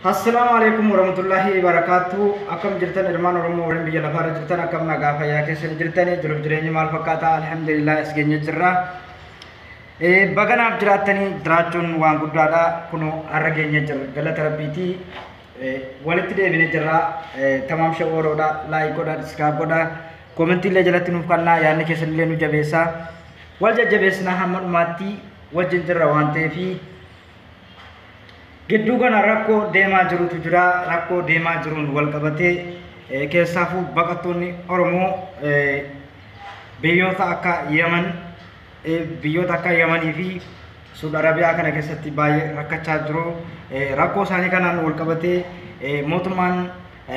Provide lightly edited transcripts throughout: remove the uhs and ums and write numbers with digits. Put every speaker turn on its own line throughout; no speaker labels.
Assalamualaikum warahmatullahi wabarakatuh. Akam jirtan irman oromo waliin biyya lafaa jirtan akam nagaa fayyaa keessa jirtanii jiruuf jireenya maal fakkaata alhamdulillah as geenye jirra. Baganaaf jiraattanii jiraachuun waan guddaadha. Kunoo har'a geenye jirra galata rabbiitii walitti deebine jirra. Tamaam shawwaroodha, laayik godha, diskaab godha, koomentii illee jalatti nuuf kennaa, yaadni keessan illee nu jabeessaa. Wal jajjabeessinaa hamma dhumaatti wajjin jirra waan ta'eefi gidduu kana rakkoo deemaa jirutu jira. Rakkoo deemaa jiruun wal qabatee keessaafuu baqattoonni Oromoo biyyoota akka Yemanii fi Saudi Arabiyaa kana keessatti baay'ee rakkachaa jiru. Rakkoo isaanii kanaan wal qabatee mootummaan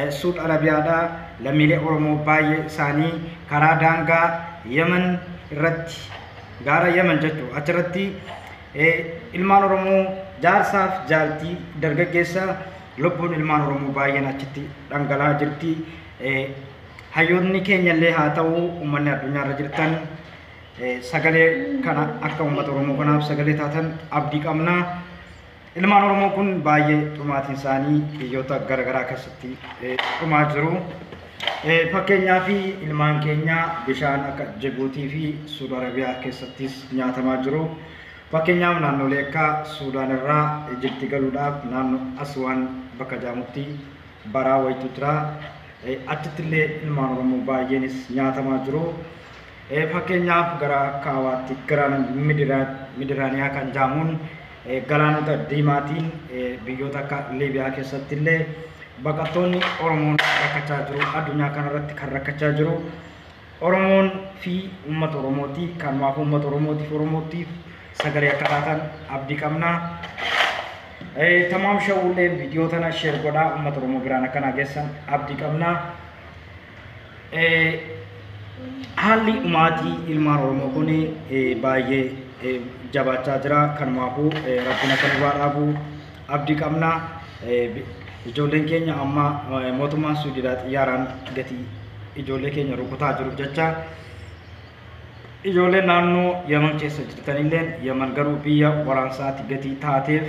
Saudi Arabiyaadhaa lammiilee Oromoo baay'ee isaanii karaa daangaa Yemen irratti gaara Yemen jechuudha achirratti ilmaan Oromoo jaarsaaf jaartii dargaggeessa lubbuun ilmaan Oromoo baay'een achitti dhangala'aa jirti. Hayyoonni keenya illee haa ta'u uummanni addunyaarra jirtan sagalee kana akka uummata Oromoo kanaaf sagalee taatan abdii qabna. Ilmaan Oromoo kun baay'ee dhumaatiin isaanii biyyoota garaagaraa keessatti dhumaa jiru. Fakkeenyaaf ilmaan keenya bishaan akka Jibuutii fi Saudi Arabiyaa keessattis nyaatamaa jiru. Fakkeenyaaf naannolee akka Suudaan irraa Ijipti galuudhaaf naannoo Aswaan bakka jaamutti baraa wayitu jira. Achitti illee ilmaan Oromoo baay'eenis nyaatamaa jiru. Fakkeenyaaf gara kaawaatti galaana Midiraaniyaa kan jaamuun galaanota diimaatiin biyyoota akka Liibiyaa keessatti illee baqattoonni Oromoon rakkachaa jiru. Addunyaa kanarratti kan rakkachaa jiru Oromoon fi uummata Oromooti. Kanumaaf uummata Oromootiif sagalee akka taatan abdii qabna. Tamaam shawullee viidiyoo tana sheer godhaa uummata Oromoo biraan akka nageessan abdii qabna. Haalli dhumaatii ilmaan Oromoo kun baay'ee jabaachaa jira. Kanumaafuu rabbina kan irraa dhaabu abdii qabna. Ijoolleen keenya amma mootummaan Suudiidhaa xiyyaaraan gatii ijoollee keenya rukutaa jiru jecha ijoolleen naannoo Yemen keessa jirtanillee Yemen garuu biyya waraansaatti gatii taateef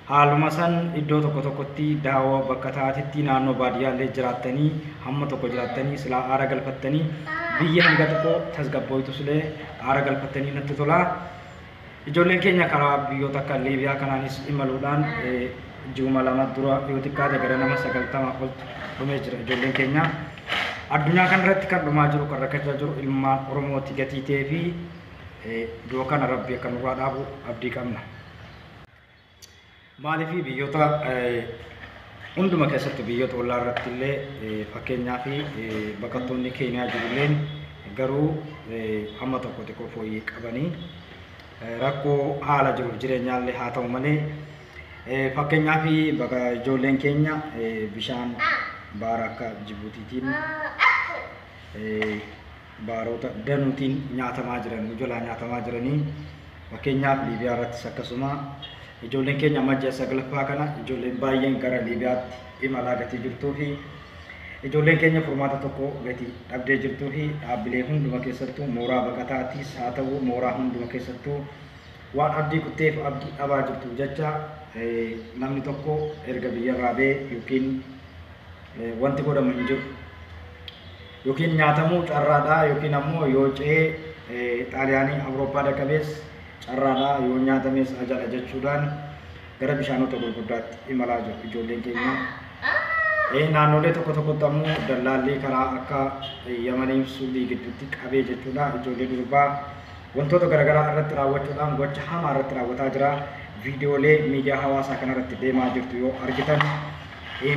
haaluma san iddoo tokko tokkotti daawwa bakka taatetti naannoo baadiyyaallee jiraattanii hamma tokko jiraattanii silaa aara galfattanii biyya hanga tokko tasgabbooytus illee aara galfattanii natti tola. Ijoolleen keenya karaa biyyoota akka Liibiyaa kanaanis imaluudhaan ji'uma lama dura yoo xiqqaate gara nama 90 oltu dhumee jira. Ijoolleen keenya addunyaa kanarratti kan dhumaa jiru kan rakkachaa jiru ilmaan Oromooti gatii ta'ee fi du'a kana rabbi akka nurraa dhaabu abdii qabna. Maaliif biyyoota hunduma keessatti biyyoota ollaa irratti illee fakkeenyaaf baqattoonni Keeniyaa jirulleen garuu hamma tokko xiqqoo fooyyee qabanii rakkoo haala jiruuf jireenyaallee haa ta'u malee fakkeenyaaf ijoolleen keenya bishaan baara akka Jibuutiitiin baarota danuutiin nyaatamaa jiran ijoollee nyaatamaa jiranii. Fakkeenyaaf Liibiyaa irrattis akkasuma ijoolleen keenya majja saglaffaa kana ijoolleen baay'een gara Liibiyaatti imalaa gatii jirtuu fi ijoolleen keenya furmaata tokko gatii dhabdee jirtuu fi dhaabbilee hunduma keessattuu mooraa baqataattis haa ta'u mooraa hunduma keessattuu waan abdii kutteef abdii dhabaa jirtu jecha namni tokko erga biyyarraa ba'ee yookiin wanti godhamu hin jiru yookiin nyaatamuu carraadhaa yookiin ammoo yoo ce'ee Xaaliyaanii Awurooppaa dhaqabees carraadhaa yoo nyaatames ajala jechuudhaan gara bishaanota gurguddaatti imalaa jiru ijoolleen keenya. Naannolee tokko tokkotti ammoo dallaallee karaa akka Yemanii fi Suudii gidduutti qabee jechuudha. Ijoollee durbaa wantoota garaagaraa irratti raawwachuudhaan gocha hamaa irratti raawwataa jira. Viidiyoolee miidiyaa hawaasaa kanarratti deemaa jirtu yoo argitan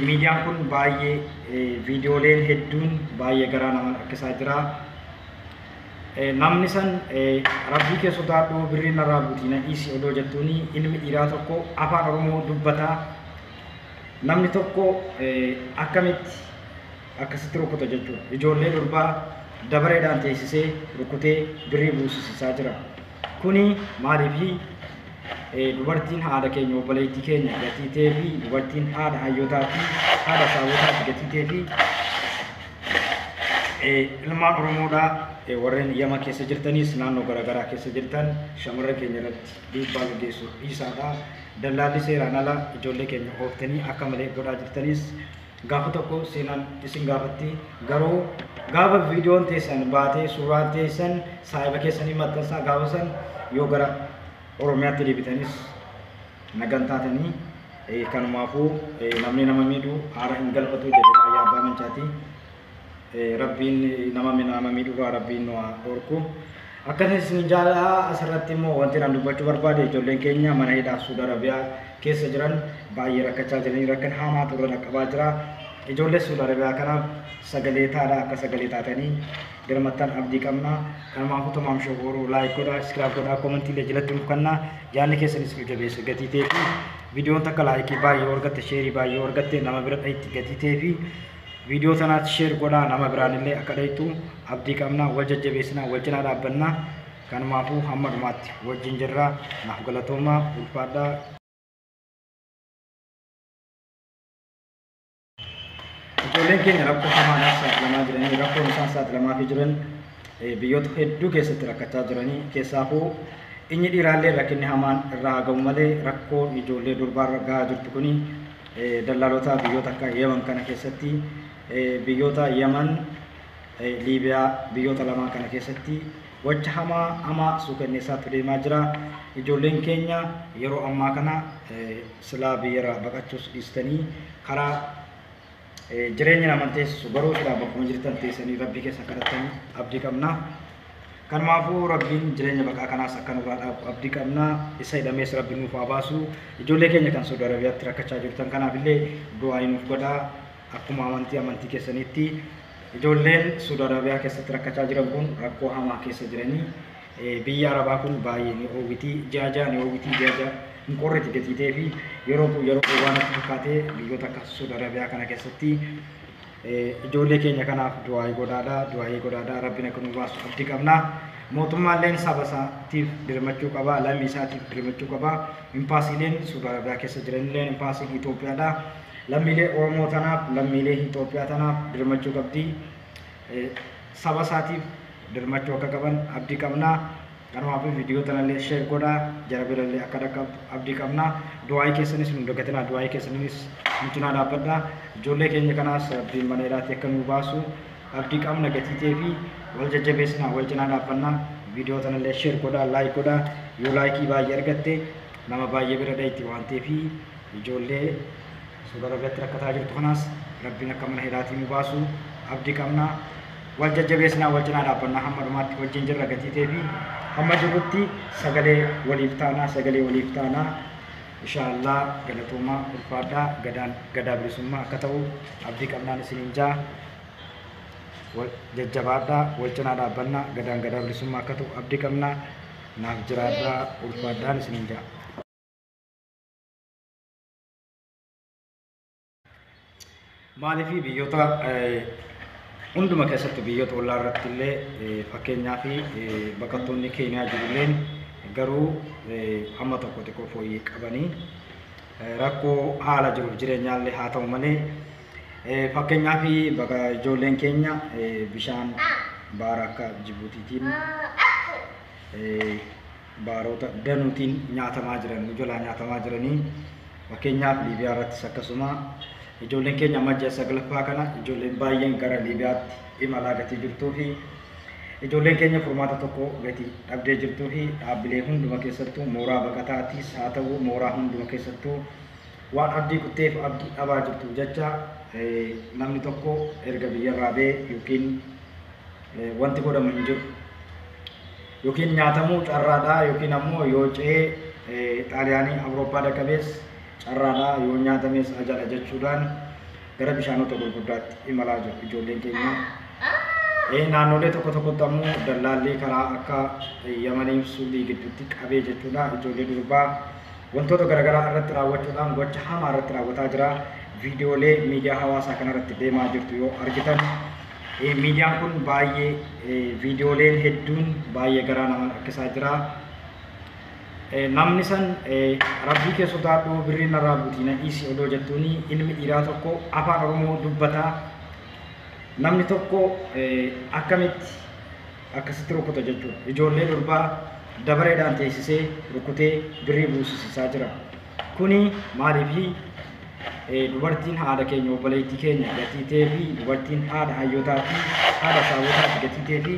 miidiyaan kun baay'ee viidiyooleen hedduun baay'ee garaa nama rakkisaa jira. Namni san rabbii keessotaa dhoo birrii narraa buutiina dhiisii odoo jettuuni ilmi dhiiraa tokko afaan Oromoo dubbataa namni tokko akkamitti akkasitti rukuta jechuudha. Ijoollee durbaa dabareedhaan teessisee rukutee birrii buusisaa jira. Kuni maaliif dubartiin haadha keenya obboleettii keenya gatii ta'ee fi dubartiin haadha hayyootaa fi haadha saawwataa gatii ta'ee fi ilmaan Oromoodhaa warreen Yama keessa jirtanis naannoo garaagaraa keessa jirtan shamarran keenya irratti dhiibbaa gaggeessu isaadha. Dallaalli seeraan ala ijoollee keenya ooftanii akka malee godhaa jirtanis gaafa tokko seenaan isin gaafatti garuu gaafa viidiyoon teessan baatee suuraan teessan saayiba keessanii maxxansaa gaafa san yoo gara Oromiyaatti deebitanis nagan taatanii kanumaafuu namni nama miidhu haara hin galfatu jedhudha yaa abbaa mancaati. Rabbiin nama miidhu Rabbiin nu dhorku. Akkasumas isin jaalala asirratti immoo wanti nan dubbachuu barbaade ijoolleen keenya mana hidhaa Suudi Arabiyaa keessa jiran baay'ee rakkachaa jiranii rakkan hamaa turre qaqqabaa jira. Ijoollee Suudi Arabiyaa kanaaf sagalee taadhaa akka sagalee taatanii dirmattan abdii qabna. Kanaafuu tamaam shogoruu laayik godhaa, iskiraab godhaa, koomentiilee jalatti nuuf kennaa. Yaadni keessanis nu jabeessa gatii ta'ee fi viidiyoon takka laayikii baay'ee argatte, sheerii baay'ee argatte nama bira dhayitti gatii ta'ee fi viidiyoo tanaatti sheer godhaa nama biraanillee akka dhayitu abdii qabna. Wal jajjabeessinaa, wal cinaa dhaabbannaa. Kanaafuu hamma dhumaatti wajjin jirra. Naaf galatoomaa ulfaadhaa. Ijoolleen keenya rakkoo hamaadhaaf saaxilamaa jiranii rakkoon isaan saaxilamaa fi jiran biyyoota hedduu keessatti rakkachaa jiranii keessaafuu inni dhiiraallee rakkinni hamaan irraa hagamu malee rakkoon ijoollee durbaarra gahaa jirtu kuni dallaalota biyyoota akka Yemen kana keessatti biyyoota Yemen Liibiyaa biyyoota lamaan kana keessatti wacha hamaa suukanneessaatti deemaa jira. Ijoolleen keenya yeroo ammaa kana silaa biyyarraa baqachuus dhiistanii karaa jireenya naman teessisu garuu silaa bakkuma jirtan teessanii rabbii keessa kadhatanii abdii qabna. Kanaafuu rabbiin jireenya baqaa kanaas akka nurraa dhaabu abdii qabna. Isa hidhamees rabbiin nuuf haa baasu. Ijoollee keenya kan Saudi Arabiyaatti rakkachaa jirtan kanaafillee du'aa nuuf godhaa. Akkuma amantii keessanitti ijoolleen Saudi Arabiyaa keessatti rakkachaa jiran kun rakkoo hamaa keessa jiranii biyya Arabaa kun baay'ee ni oowwitii jaajaa ni oowwitii jaajaa hin qorretti gatii ta'ee fi yeroo waan akka fakkaatee biyyoota akka Saudi Arabiyaa kana keessatti ijoollee keenya kanaaf du'aa godhaadhaa rabbiin akka nu baasu abdii qabna. Mootummaalleen saba isaatiif dirmachuu qaba, lammii isaatiif dirmachuu qaba. Impaasiileen Saudi Arabiyaa keessa jiranillee impaasiin Itoophiyaadha. Lammiilee Oromoo tanaaf lammiilee Itoophiyaa tanaaf dirmachuu qabdi. Saba isaatiif dirmachuu akka qaban abdii qabna. Kanaafuu viidiyoo tanallee sheer godhaa jara birallee akka dhaqqabdu abdii qabna. Du'aa keessanis nu dagatinaa, du'aa keessanis nu cinaa dhaabbadhaa. Ijoollee keenya kanaas rabbiin mana hidhaatti akka nu baasu abdii qabna gatii ta'ee fi wal jajjabeessinaa, wal cinaa dhaabbannaa. Viidiyoo tanallee sheer godhaa, laayik godhaa. Yoo laayikii baay'ee argatte nama baay'ee bira dhayitti waan ta'eef ijoollee Saudi Arabiyaatti rakkataa jirtu kanaas rabbiin akka mana hidhaatii nu baasu abdii qabna. Wal jajjabeessinaa, wal cinaa dhaabbannaa hamma dhumaatti wajjin jirra gatii ta'ee fi hamma jirrutti sagalee waliif taanaa. Inshaallah galatoomaa ulfaadhaa gadaa bilisummaa akka ta'u abdii qabnaan isiniin jaa. Wal jajjabaadhaa, wal cinaa dhaabbannaa gadaa bilisummaa akka ta'u abdii qabnaa. Naaf jiraadhaa ulfaadhaan isiniin jaa. Maaliif biyyoota hunduma keessatti biyyoota ollaa irratti illee fakkeenyaa fi baqattoonni Keeniyaa jirulleen garuu hamma tokko xiqqoo fooyyee qabanii rakkoo haala jiruuf jireenyaallee haa ta'u malee fakkeenyaa fi ijoolleen keenya bishaan baara akka Jibuutiitiin baarota danuutiin nyaatamaa jiran jalaa nyaatamaa jiranii fakkeenyaaf Liibiyaa irrattis akkasuma ijoolleen keenya majja saglaffaa kana ijoolleen baay'een gara Liibiyaatti imalaa gatii jirtuu fi ijoolleen keenya furmaata tokko gatii dhabdee jirtuu fi dhaabbilee hunduma keessattuu mooraa baqataattis haa ta'u mooraa hunduma keessattuu waan abdii kutteef abdii dhabaa jirtu jecha namni tokko erga biyyarraa ba'ee yookiin wanti godhamu hin jiru yookiin nyaatamuu carraadhaa yookiin ammoo yoo ce'ee Xaaliyaanii Awurooppaa dhaqqabees carraadhaa yoo nyaatames ajala jechuudhaan gara bishaanota gurguddaatti imalaa jiru ijoolleen keenya. Naannolee tokkotti ammoo dallaallee karaa akka Yamanii Suudii gidduutti qabee jechuudha. Ijoollee durbaa wantoota garaagaraa irratti raawwachuudhaan gocha hamaa irratti raawwataa jira. Viidiyoolee miidiyaa hawaasaa kanarratti deemaa jirtu yoo argitan miidiyaan kun baay'ee viidiyooleen hedduun baay'ee garaa nama rakkisaa jira. Namni san rabbii keessotaadhu birrii narraa buutiina dhiisii odoo jettuuni ilmi dhiiraa tokko afaan Oromoo dubbataa namni tokko akkamitti akkasitti rukuta jechuudha. Ijoollee durbaa dabareedhaan teessisee rukutee birrii buusisaa jira. Kuni maaliif dubartiin haadha keenya obboleettii keenya gatiitee fi dubartiin haadha hayyootaa fi haadha saawwataa gatiitee fi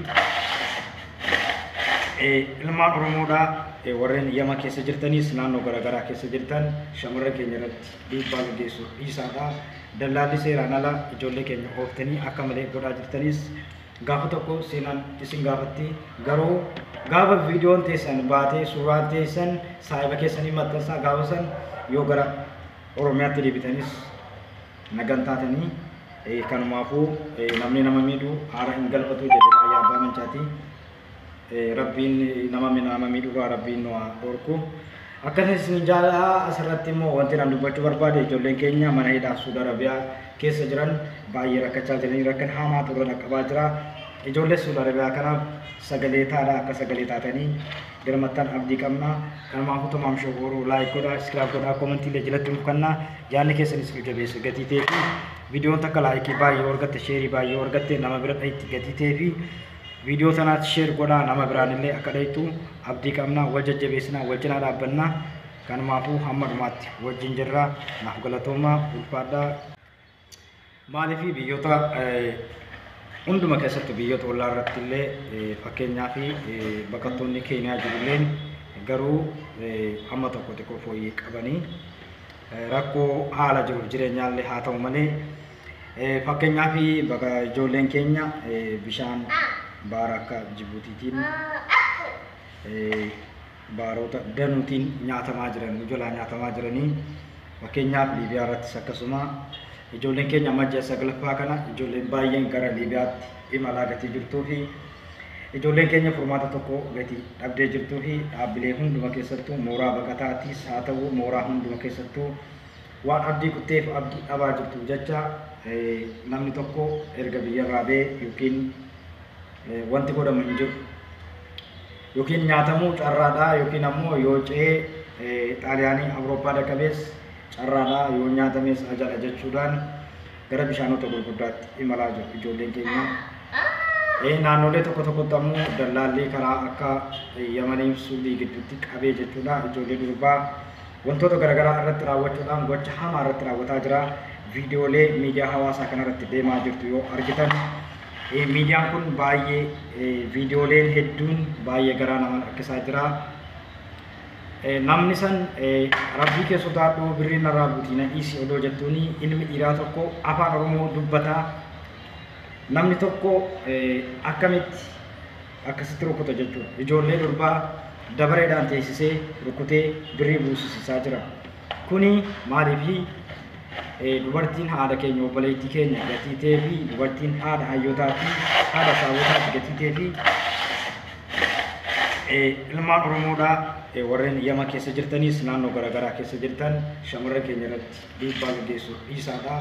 ilmaan Oromoodhaa warreen Yaman keessa jirtanis naannoo garaagaraa keessa jirtan shamarran keenya irratti dhiibbaa gaggeessuu dhiisaadha. Dallaalli seeraan ala ijoollee keenya ooftanii akka malee godhaa jirtanis gaafa tokko seenaan isin gaafatti garuu gaafa viidiyoon teessan baatee suuraan teessan saahiba keessanii maxxansaa gaafa san yoo gara Oromiyaatti deebitanis nagan taatanii kanumaafuu namni nama miidhu haara hin galfatu jedhee ayyaabaa mancaati. Rabbiin nama miidhuraa Rabbiin nu dhorku. Akkasumas jaalala asirratti immoo wanti nan dubbachuu barbaade ijoolleen keenya mana hidhaa Saudi Arabiyaa keessa jiran baay'ee rakkachaa jiranii rakkan hamaa turre dhaqqabaa jira. Ijoollee Saudi Arabiyaa kanaaf sagalee taadhaa akka sagalee taatanii dirmattan abdii qabna. Kanaafuu tamaam shogoruu laayik godhaa, iskiraab godhaa, koomentii jalatti nuuf kennaa. Yaadni keessanis nu jabeessa gatii ta'ee fi viidiyoon takka laayikii baay'ee argatte, sheerii baay'ee argatte nama bira dhayitti gatii ta'ee fi viidiyoo tanaatti sheer godhaa nama biraanillee akka dhayitu abdii qabna. Wal jajjabeessinaa, wal cinaa dhaabbannaa. Kanaafuu hamma dhumaatti wajjin jirra. Naaf galatoomaa ulfaadhaa. Maaliif biyyoota hunduma keessatti biyyoota ollaa irratti illee fakkeenyaa fi baqattoonni Keeniyaa jirulleen garuu hamma tokko xiqqoo fooyyee qabanii rakkoo haala jiru jireenyaallee haa ta'u malee fakkeenyaa fi ijoolleen keenya bishaan baara akka Jibuutiitiin baarota danuutiin nyaatamaa jiran ijolaa nyaatamaa jiranii fakkeenyaaf Liibiyaa irrattis akkasuma ijoolleen keenya majja saglaffaa kana ijoolleen baay'een gara Liibiyaatti imalaa gatii jirtuu fi ijoolleen keenya furmaata tokko gatii dhabdee jirtuu fi dhaabbilee hunduma keessattuu mooraa baqataattis haa ta'u mooraa hunduma keessattuu waan abdii kutteef abdii dhabaa jirtu jecha namni tokko erga biyyarraa ba'ee yookiin wanti godhamu hin jiru yookiin nyaatamuu carraadhaa yookiin ammoo yoo ce'ee Xaaliyaanii Awurooppaa dhaqqabees carraadhaa yoo nyaatames ajala jechuudhaan gara bishaanota gurguddaatti imalaa jiru ijoolleen keenya. Naannolee tokko tokkotti ammoo dallaallee karaa akka Yamanii Suudii gidduutti qabee jechuudha ijoollee durbaa wantoota garaagaraa irratti raawwachuudhaan gocha hamaa irratti raawwataa jira. Viidiyoolee miidiyaa hawaasaa kanarratti deemaa jirtu yoo argitan miidiyaan kun baay'ee viidiyooleen hedduun baay'ee garaa nama rakkisaa jira. Namni san rabbii kee sodaadhu birrii narraa buutiina dhiisi odoo jettuuni ilmi dhiiraa tokko afaan Oromoo dubbataa namni tokko akkamitti akkasitti rukuta jechuudha. Ijoollee durbaa dabareedhaan teessisee rukutee birrii buusisaa jira. Kuni maaliif dubartiin haadha keenya obboleettii keenya gatiitee fi dubartiin haadha hayyootaa fi haadha saawwataa gatiitee fi ilmaan Oromoodhaa warreen Yaman keessa jirtanis naannoo garaagaraa keessa jirtan shamarran keenya irratti dhiibbaa gaggeessuu dhiisaadha.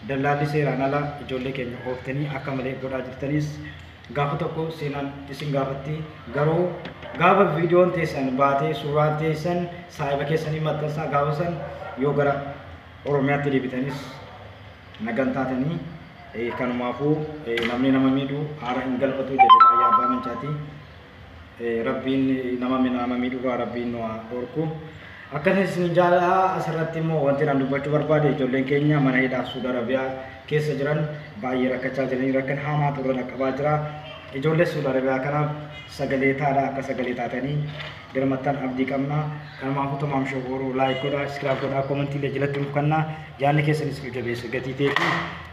Dallaalli seeraan ala ijoollee keenya ooftanii akka malee godhaa jirtanis gaafa tokko seenaan isin gaafatti garuu gaafa viidiyoon teessan baatee suuraan teessan saahiba keessanii maxxansaa gaafa san yoo gara Oromiyaatti deebitanis nagan taatanii kanumaafuu namni nama miidhu haara hin galfatu jedhee ayyaabaa mancaati. Rabbiin nama miidhuraa Rabbiin nu dhorku. Akkasumas jaalala asirratti immoo wanti nan dubbachuu barbaade ijoolleen keenya mana hidhaa Saudi Arabiyaa keessa jiran baay'ee rakkachaa jiranii rakkan hamaa turre dhaqqabaa jira. Ijoollee Saudi Arabiyaa kanaaf sagalee taadhaa akka sagalee taatanii dirmattan abdii qabna. Kanaafuu tamaam shogoruu laayik godhaa, iskiraab godhaa, koomentii jalatti nuuf kennaa. Yaadni keessanis nu jabeessa gatii ta'ee fi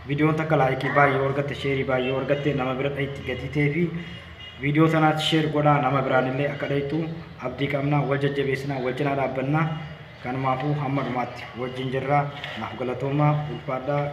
viidiyoon takka laayikii baay'ee argatte, sheerii baay'ee argatte nama bira dhayitti gatii ta'ee fi viidiyoo tanaatti sheer godhaa nama biraanillee akka dhayitu abdii qabna. Wal jajjabeessinaa, wal cinaa dhaabbannaa. Kanaafuu hamma dhumaatti wajjin jirra. Naaf galatoomaa ulfaadhaa.